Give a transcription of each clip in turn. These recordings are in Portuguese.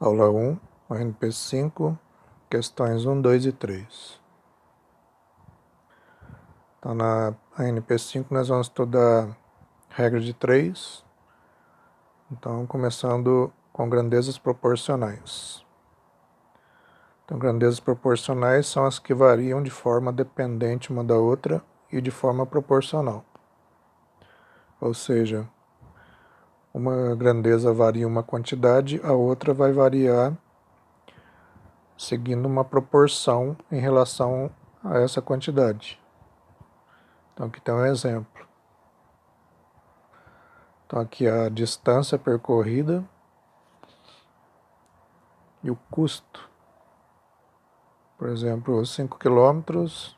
Aula 1, UNP5, questões 1, 2 e 3. Então, na ANP5 nós vamos estudar regra de 3. Então, começando com grandezas proporcionais. Então, grandezas proporcionais são as que variam de forma dependente uma da outra e de forma proporcional. Ou seja, uma grandeza varia uma quantidade, a outra vai variar seguindo uma proporção em relação a essa quantidade. Então, aqui tem um exemplo. Então, aqui a distância percorrida e o custo. Por exemplo, 5 quilômetros,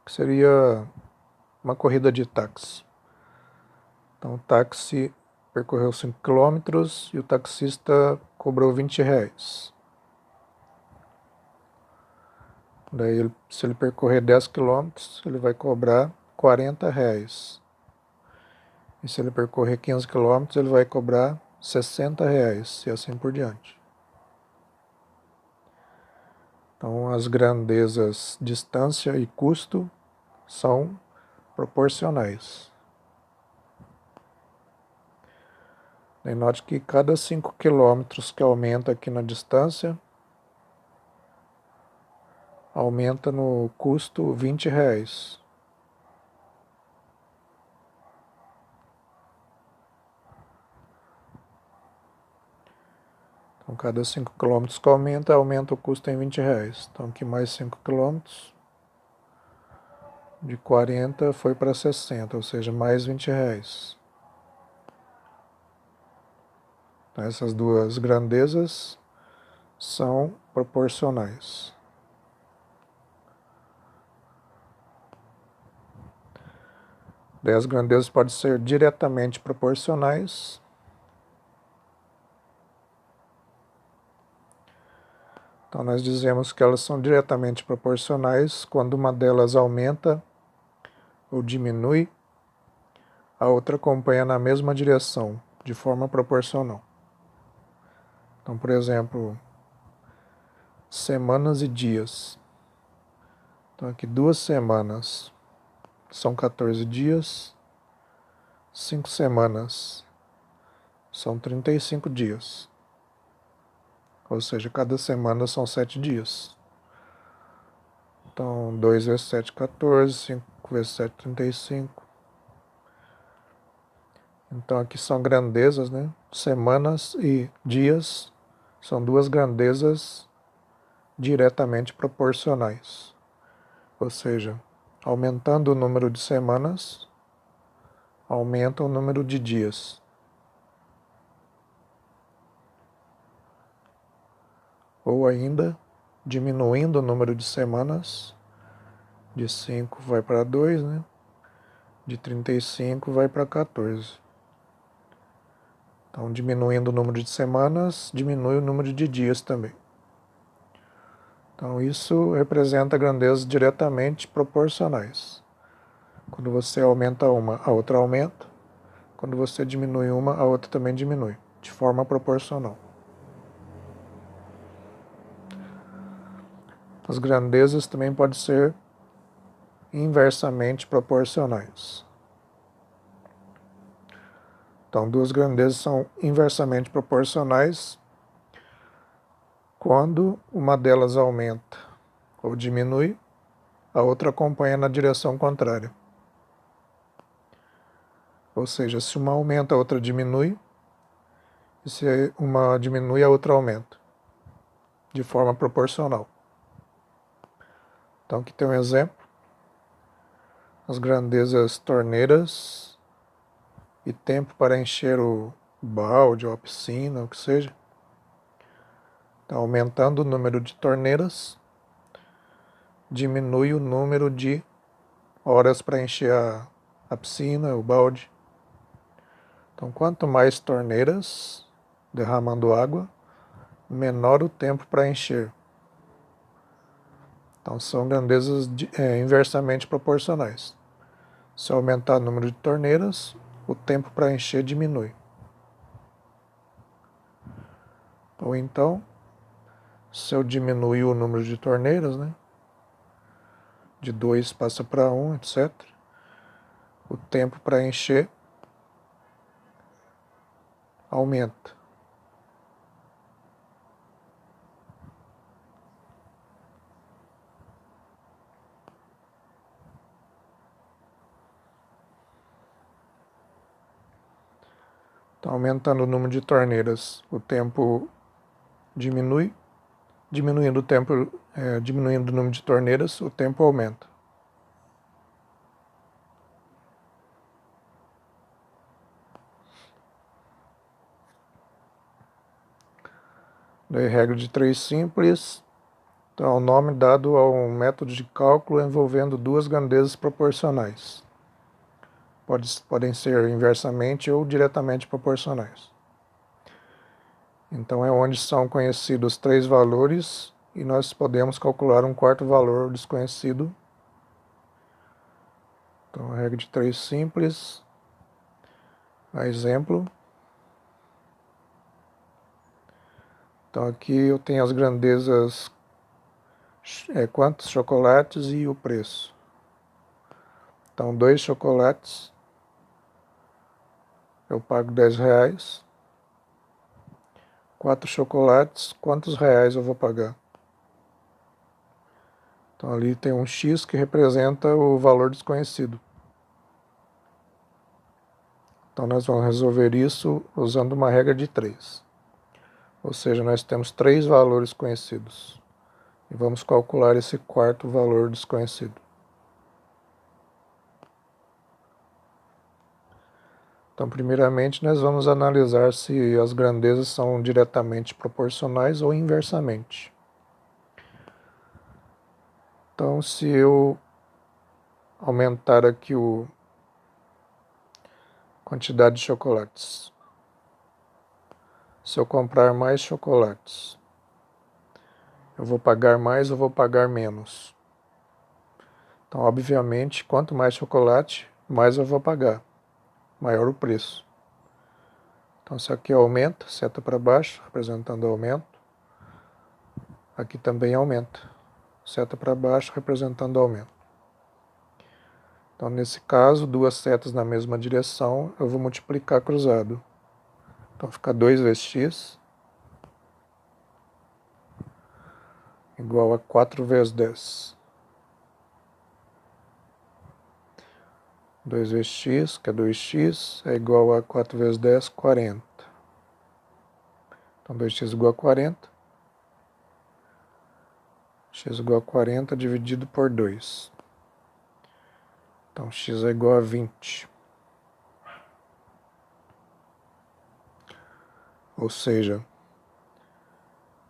que seria uma corrida de táxi. Então, o táxi percorreu 5 quilômetros e o taxista cobrou R$20. Daí, se ele percorrer 10 quilômetros, ele vai cobrar R$40. E se ele percorrer 15 quilômetros, ele vai cobrar R$60 e assim por diante. Então, as grandezas distância e custo são proporcionais. E note que cada 5 quilômetros que aumenta aqui na distância, aumenta no custo R$20. Então, cada 5 quilômetros que aumenta o custo em R$20. Então, aqui mais 5 quilômetros, de 40 foi para 60, ou seja, mais R$20. Então, essas duas grandezas são proporcionais. Daí as grandezas podem ser diretamente proporcionais. Então, nós dizemos que elas são diretamente proporcionais quando uma delas aumenta ou diminui, a outra acompanha na mesma direção, de forma proporcional. Então, por exemplo, semanas e dias. Então, aqui 2 semanas são 14 dias, 5 semanas são 35 dias. Ou seja, cada semana são 7 dias. Então, 2 vezes 7, 14, 5 vezes 7, 35. Então, aqui são grandezas, né? Semanas e dias são duas grandezas diretamente proporcionais. Ou seja, aumentando o número de semanas, aumenta o número de dias. Ou ainda, diminuindo o número de semanas, de 5 vai para 2, né? De 35 vai para 14. Então, diminuindo o número de semanas, diminui o número de dias também. Então, isso representa grandezas diretamente proporcionais. Quando você aumenta uma, a outra aumenta. Quando você diminui uma, a outra também diminui, de forma proporcional. As grandezas também podem ser inversamente proporcionais. Então, duas grandezas são inversamente proporcionais quando uma delas aumenta ou diminui, a outra acompanha na direção contrária. Ou seja, se uma aumenta, a outra diminui, e se uma diminui, a outra aumenta, de forma proporcional. Então, aqui tem um exemplo. As grandezas torneiras e tempo para encher o balde ou a piscina, o que seja. Então, aumentando o número de torneiras, diminui o número de horas para encher a piscina, o balde. Então, quanto mais torneiras derramando água, menor o tempo para encher. Então, são grandezas inversamente proporcionais. Se aumentar o número de torneiras, o tempo para encher diminui. Ou então, se eu diminuir o número de torneiras, né, de 2 passa para 1, etc., o tempo para encher aumenta. Então, aumentando o número de torneiras, o tempo diminui. Diminuindo diminuindo o número de torneiras, o tempo aumenta. Daí, regra de 3 simples. Então, o nome dado a um método de cálculo envolvendo duas grandezas proporcionais. Podem ser inversamente ou diretamente proporcionais. Então, é onde são conhecidos 3 valores e nós podemos calcular um quarto valor desconhecido. Então, a regra de 3 simples. A exemplo. Então, aqui eu tenho as grandezas, quantos chocolates e o preço. Então, 2 chocolates, eu pago R$10. 4 chocolates, quantos reais eu vou pagar? Então, ali tem um X que representa o valor desconhecido. Então, nós vamos resolver isso usando uma regra de 3. Ou seja, nós temos 3 valores conhecidos. E vamos calcular esse quarto valor desconhecido. Então, primeiramente, nós vamos analisar se as grandezas são diretamente proporcionais ou inversamente. Então, se eu aumentar aqui a quantidade de chocolates, se eu comprar mais chocolates, eu vou pagar mais ou vou pagar menos? Então, obviamente, quanto mais chocolate, mais eu vou pagar, maior o preço. Então, se aqui aumenta, seta para baixo, representando aumento. Aqui também aumenta, seta para baixo, representando aumento. Então, nesse caso, duas setas na mesma direção, eu vou multiplicar cruzado. Então, fica 2 vezes x igual a 4 vezes 10. 2 vezes x, que é 2x, é igual a 4 vezes 10, 40. Então, 2x igual a 40. X igual a 40 dividido por 2. Então, x é igual a 20. Ou seja,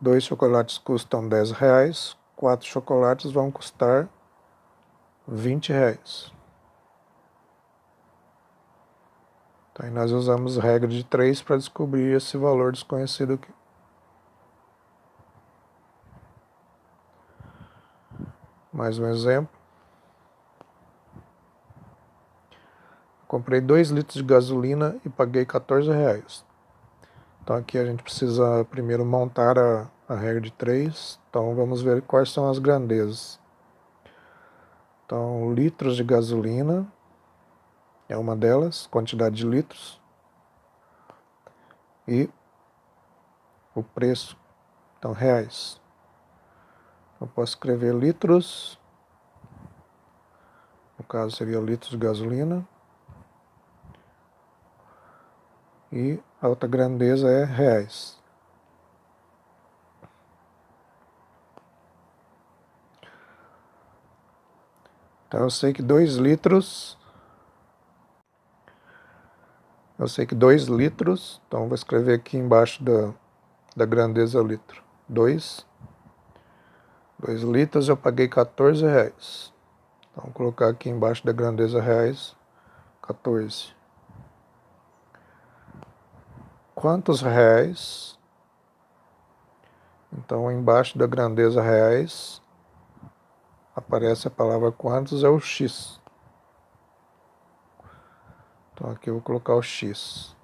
2 chocolates custam R$10, 4 chocolates vão custar R$20. Então, aí nós usamos regra de 3 para descobrir esse valor desconhecido aqui. Mais um exemplo. Comprei 2 litros de gasolina e paguei R$14. Então aqui a gente precisa primeiro montar a regra de 3. Então vamos ver quais são as grandezas. Então, litros de gasolina é uma delas, quantidade de litros. E o preço, então reais. Eu posso escrever litros, no caso seria litros de gasolina. E a outra grandeza é reais. Então eu sei que 2 litros, então vou escrever aqui embaixo da grandeza litro. 2 litros eu paguei R$14. Então vou colocar aqui embaixo da grandeza reais, 14. Quantos reais? Então embaixo da grandeza reais aparece a palavra quantos, é o X. Então aqui eu vou colocar o X.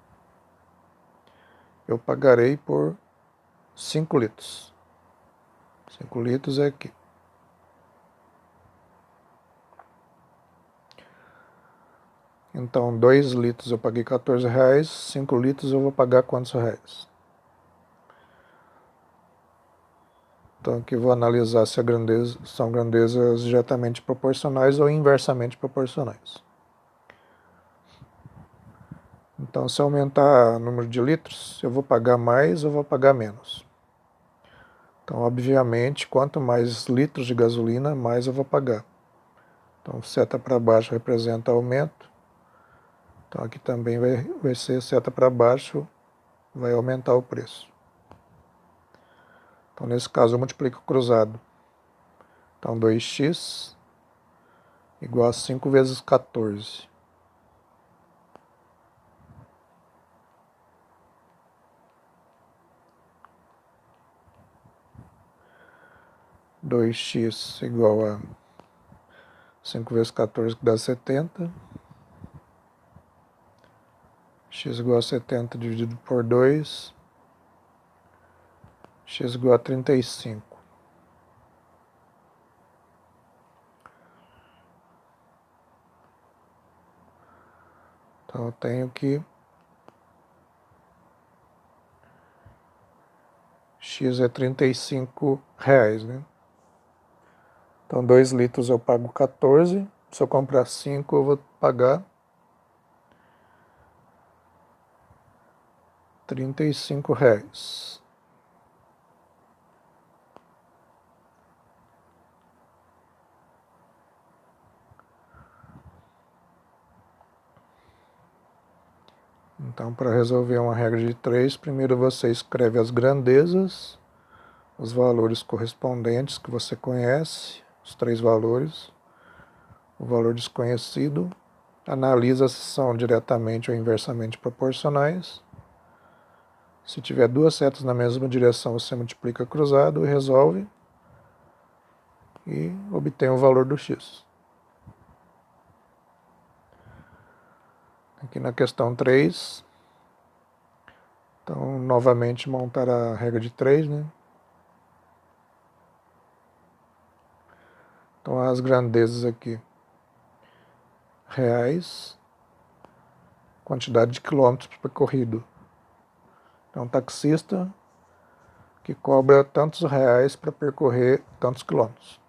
Eu pagarei por 5 litros. 5 litros é aqui. Então, 2 litros eu paguei R$14, 5 litros eu vou pagar quantos reais? Então, aqui eu vou analisar se são grandezas diretamente proporcionais ou inversamente proporcionais. Então, se aumentar o número de litros, eu vou pagar mais ou vou pagar menos? Então, obviamente, quanto mais litros de gasolina, mais eu vou pagar. Então, seta para baixo representa aumento. Então, aqui também vai ser seta para baixo, vai aumentar o preço. Então, nesse caso, eu multiplico cruzado. Então, 2x igual a 5 vezes 14. 2x igual a 5 vezes 14, que dá 70. X igual a 70 dividido por 2. X igual a 35. Então eu tenho que X é R$35, né? Então 2 litros eu pago 14. Se eu comprar 5 eu vou pagar R$35. Então, para resolver uma regra de 3, primeiro você escreve as grandezas, os valores correspondentes que você conhece, os 3 valores, o valor desconhecido, analisa se são diretamente ou inversamente proporcionais. Se tiver 2 setas na mesma direção, você multiplica cruzado e resolve e obtém o valor do x. Aqui na questão 3, então novamente montar a regra de 3, né? Então as grandezas aqui, reais, quantidade de quilômetros percorrido. Então taxista que cobra tantos reais para percorrer tantos quilômetros.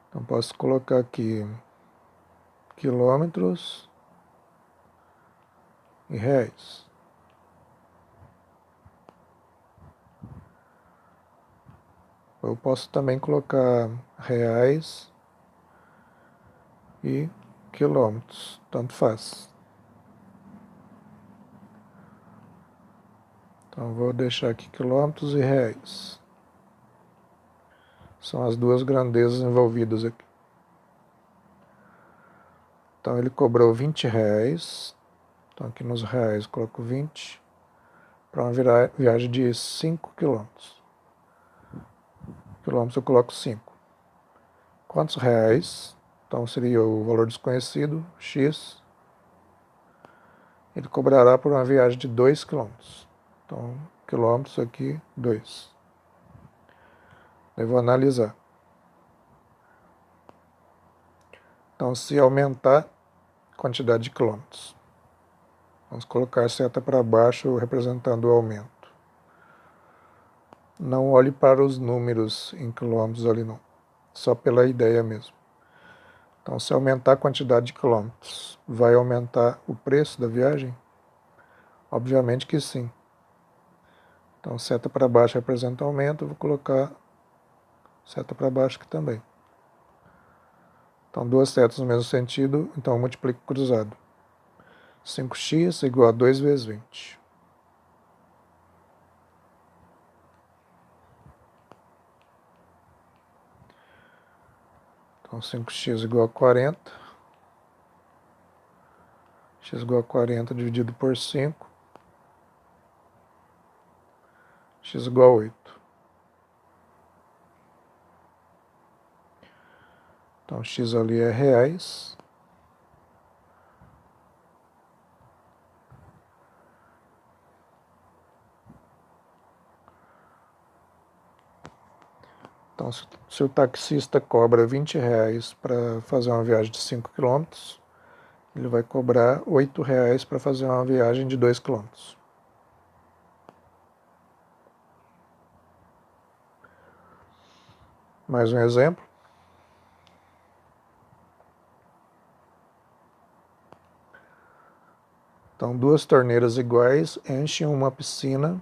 Então posso colocar aqui quilômetros e reais. Eu posso também colocar reais e quilômetros, tanto faz. Então vou deixar aqui quilômetros e reais. São as duas grandezas envolvidas aqui. Então ele cobrou R$20. Então aqui nos reais eu coloco 20 para uma viagem de 5 quilômetros. Quilômetros eu coloco 5. Quantos reais? Então seria o valor desconhecido, x. Ele cobrará por uma viagem de 2 quilômetros. Então, quilômetros aqui, 2. Eu vou analisar. Então, se aumentar a quantidade de quilômetros, vamos colocar a seta para baixo representando o aumento. Não olhe para os números em quilômetros ali não, só pela ideia mesmo. Então, se aumentar a quantidade de quilômetros, vai aumentar o preço da viagem? Obviamente que sim. Então, seta para baixo representa aumento, eu vou colocar seta para baixo aqui também. Então, duas setas no mesmo sentido, então eu multiplico cruzado. 5x igual a 2 vezes 20. Então, 5x igual a 40. X igual a 40 dividido por 5. X igual a 8. Então, x ali é reais. Então, se o taxista cobra R$ 20 para fazer uma viagem de 5 km, ele vai cobrar R$ 8 para fazer uma viagem de 2 km. Mais um exemplo. Então, duas torneiras iguais enchem uma piscina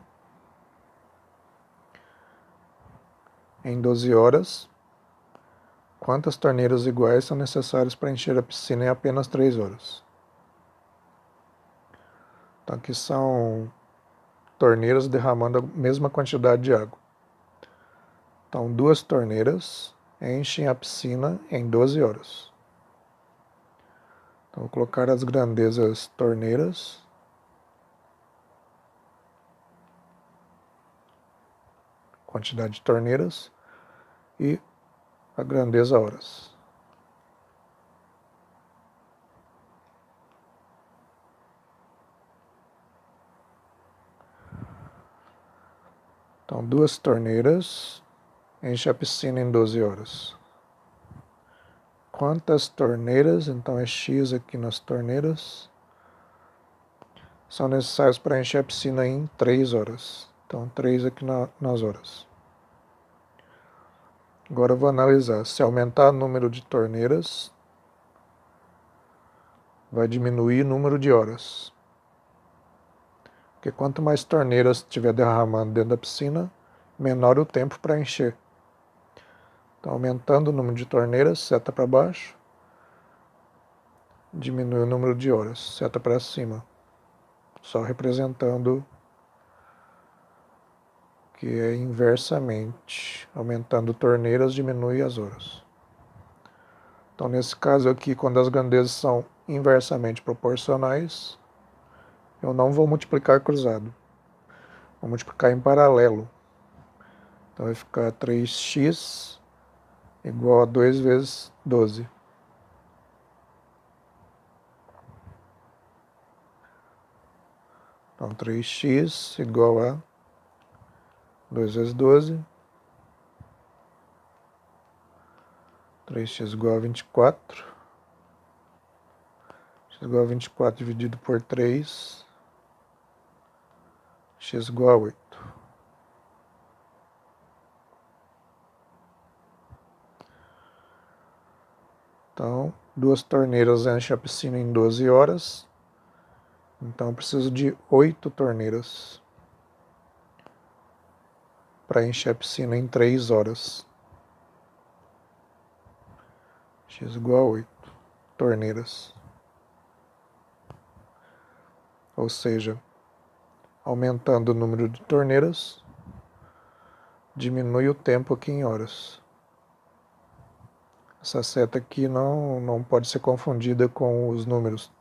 em 12 horas. Quantas torneiras iguais são necessárias para encher a piscina em apenas 3 horas? Então, aqui são torneiras derramando a mesma quantidade de água. Então, duas torneiras enchem a piscina em 12 horas. Então, vou colocar as grandezas torneiras. Quantidade de torneiras e a grandeza horas. Então, duas torneiras enchem a piscina em 12 horas. Quantas torneiras, então é X aqui nas torneiras, são necessárias para encher a piscina em 3 horas. Então, 3 aqui nas horas. Agora eu vou analisar. Se aumentar o número de torneiras, vai diminuir o número de horas. Porque quanto mais torneiras estiver derramando dentro da piscina, menor o tempo para encher. Então, aumentando o número de torneiras, seta para baixo, diminui o número de horas, seta para cima. Só representando que é inversamente. Aumentando torneiras, diminui as horas. Então, nesse caso aqui, quando as grandezas são inversamente proporcionais, eu não vou multiplicar cruzado. Vou multiplicar em paralelo. Então, vai ficar 3x igual a 2 vezes 12. Então, 3x igual a 2 vezes 12. 3x igual a 24. X igual a 24 dividido por 3. X igual a 8. Então, duas torneiras enchem a piscina em 12 horas. Então, eu preciso de 8 torneiras para encher a piscina em 3 horas. X igual a 8 torneiras. Ou seja, aumentando o número de torneiras, diminui o tempo aqui em horas. Essa seta aqui não pode ser confundida com os números.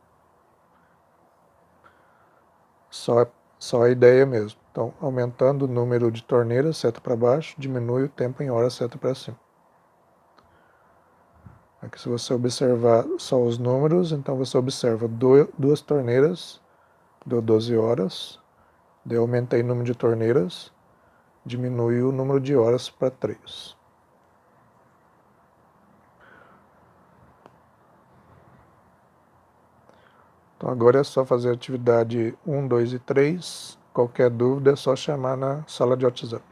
Só a ideia mesmo. Então, aumentando o número de torneiras, seta para baixo, diminui o tempo em horas, seta para cima. Aqui, se você observar só os números, então você observa duas torneiras, deu 12 horas, daí aumentei o número de torneiras, diminui o número de horas para 3. Então agora é só fazer a atividade 1, 2 e 3. Qualquer dúvida é só chamar na sala de WhatsApp.